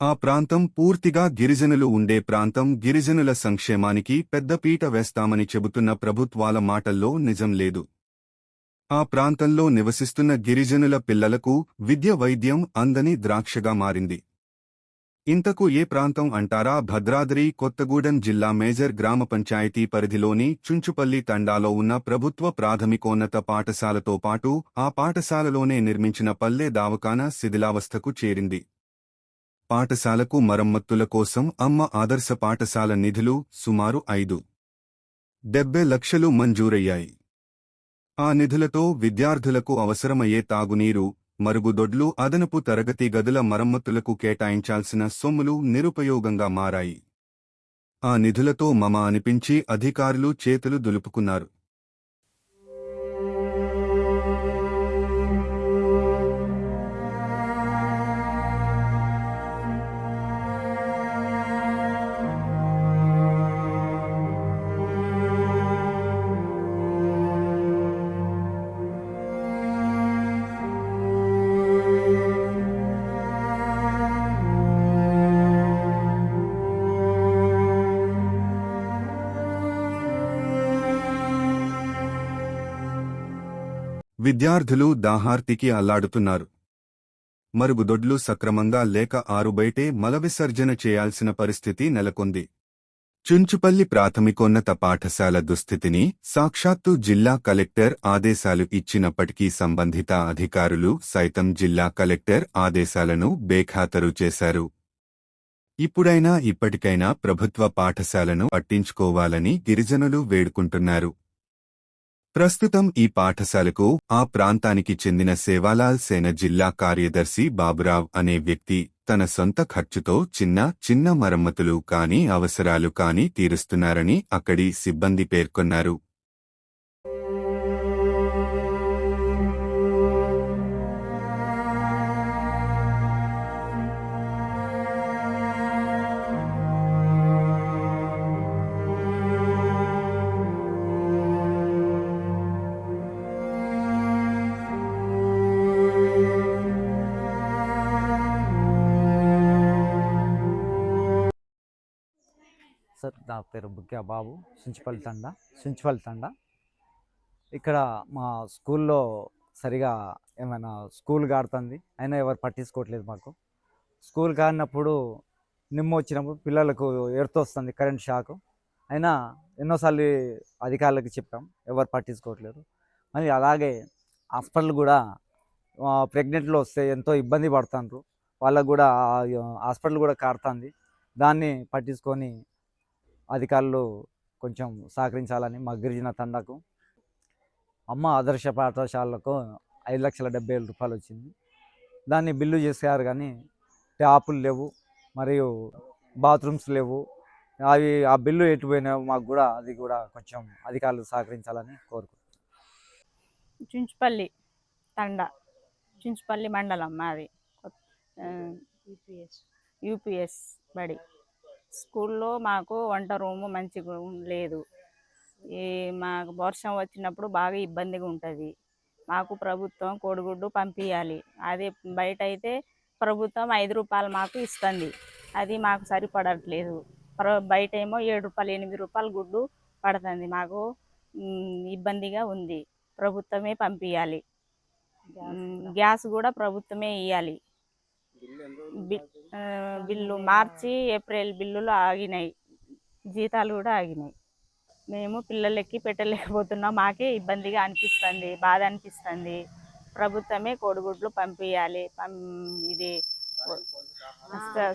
ఆ ప్రాంతం పూర్తిగా గిరిజనులు ఉండే ప్రాంతం. గిరిజనుల సంక్షేమానికి పెద్దపీట వేస్తామని చెబుతున్న ప్రభుత్వాల మాటల్లో నిజం లేదు. ఆ ప్రాంతంలో నివసిస్తున్న గిరిజనుల పిల్లలకు విద్య వైద్యం అందని ద్రాక్షగా మారింది. ఇంతకు ఏ ప్రాంతం అంటారా? భద్రాద్రి కొత్తగూడెం జిల్లా మేజర్ గ్రామ పంచాయతీ పరిధిలోని చుంచుపల్లి తండాలో ఉన్న ప్రభుత్వ ప్రాథమికోన్నత పాఠశాలతో పాటు ఆ పాఠశాలలోనే నిర్మించిన పల్లె దవాఖానా శిథిలావస్థకు చేరింది. పాఠశాలకు మరమ్మతుల కోసం అమ్మ ఆదర్శ పాఠశాల నిధులు సుమారు 5.70 లక్షలు మంజూరయ్యాయి. ఆ నిధులతో విద్యార్థులకు అవసరమయ్యే తాగునీరు, మరుగుదొడ్లు, అదనపు తరగతి గదుల మరమ్మతులకు కేటాయించాల్సిన సొమ్ములు నిరుపయోగంగా మారాయి. ఆ నిధులతో మమ అనిపించి అధికారులు చేతులు దులుపుకున్నారు. విద్యార్థులు దాహార్తికి అల్లాడుతున్నారు. మరుగుదొడ్లు సక్రమంగా లేక ఆరుబయటే మలవిసర్జన చేయాల్సిన పరిస్థితి నెలకొంది. చుంచుపల్లి ప్రాథమికోన్నత పాఠశాల దుస్థితిని సాక్షాత్తు జిల్లా కలెక్టర్ ఆదేశాలు ఇచ్చినప్పటికీ సంబంధిత అధికారులు సైతం జిల్లా కలెక్టర్ ఆదేశాలను బేఖాతరు చేశారు. ఇప్పటికైనా ప్రభుత్వ పాఠశాలను పట్టించుకోవాలని గిరిజనులు వేడుకుంటున్నారు. ప్రస్తుతం ఈ పాఠశాలకు ఆ ప్రాంతానికి చెందిన సేవాలాల్ సేన జిల్లా కార్యదర్శి బాబురావ్ అనే వ్యక్తి తన సొంత ఖర్చుతో చిన్న మరమ్మతులు కాని అవసరాలు కాని తీరుస్తున్నారని అక్కడి సిబ్బంది పేర్కొన్నారు. సార్ నా పేరు బుక్యా బాబు, చుంచుపల్లి తండా. ఇక్కడ మా స్కూల్లో సరిగా ఏమైనా స్కూల్ కాడుతుంది, అయినా ఎవరు పట్టించుకోవట్లేదు. మాకు స్కూల్ కాడినప్పుడు నిమ్మ వచ్చినప్పుడు పిల్లలకు ఎడుతొస్తుంది కరెంట్ షాకు. అయినా ఎన్నోసార్లు అధికారులకు చెప్పాం, ఎవరు పట్టించుకోవట్లేదు. మరి అలాగే హాస్పిటల్ కూడా ప్రెగ్నెంట్లో వస్తే ఎంతో ఇబ్బంది పడుతుండ్రు. వాళ్ళకు కూడా హాస్పిటల్ కూడా కాడుతుంది. దాన్ని పట్టించుకొని అధికారులు కొంచెం సహకరించాలని మా గిరిజన తండాకు అమ్మ ఆదర్శ పాఠశాలకు 5,70,000 వచ్చింది. దాన్ని బిల్లు చేశారు కానీ ట్యాపులు లేవు, మరియు బాత్రూమ్స్ లేవు. అవి ఆ బిల్లు ఎటుపోయినాయో మాకు కూడా అది కూడా కొంచెం అధికారులు సహకరించాలని కోరుకుంటున్నాను. చుంచుపల్లి తండా, చుంచుపల్లి మండలం మాది. యూపీఎస్ బడి. స్కూల్లో మాకు వంట రూము మంచిగా లేదు. మాకు వర్షం వచ్చినప్పుడు బాగా ఇబ్బందిగా ఉంటుంది. మాకు ప్రభుత్వం కోడిగుడ్డు పంపించాలి. అదే బయట అయితే ప్రభుత్వం 5 రూపాయలు మాకు ఇస్తుంది, అది మాకు సరిపడట్లేదు. బయట ఏమో 7 రూపాయలు 8 రూపాయలు గుడ్డు పడుతుంది. మాకు ఇబ్బందిగా ఉంది. ప్రభుత్వమే పంపించాలి. గ్యాస్ కూడా ప్రభుత్వమే ఇవ్వాలి. బిల్లు మార్చి ఏప్రిల్ బిల్లులు ఆగినాయి, జీతాలు కూడా ఆగినాయి. మేము పిల్లలకి పెట్టలేకపోతున్నాం. మాకే ఇబ్బందిగా అనిపిస్తుంది, బాధ అనిపిస్తుంది. ప్రభుత్వమే కోడిగుడ్లు పంపించాలి. ఇది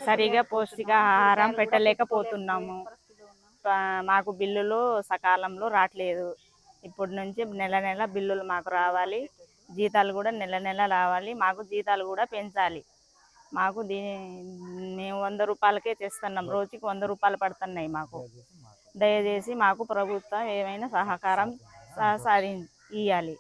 సరిగా పౌష్టికాహారం పెట్టలేకపోతున్నాము. మాకు బిల్లులు సకాలంలో రావట్లేదు. ఇప్పటి నుంచి నెల బిల్లులు మాకు రావాలి, జీతాలు కూడా నెల రావాలి. మాకు జీతాలు కూడా పెంచాలి. మాకు మేము 100 రూపాయలకే చేస్తున్నాం, రోజుకి 100 రూపాయలు పడుతున్నాయి మాకు. దయచేసి మాకు ప్రభుత్వం ఏమైనా సహకారం ఇవ్వాలి.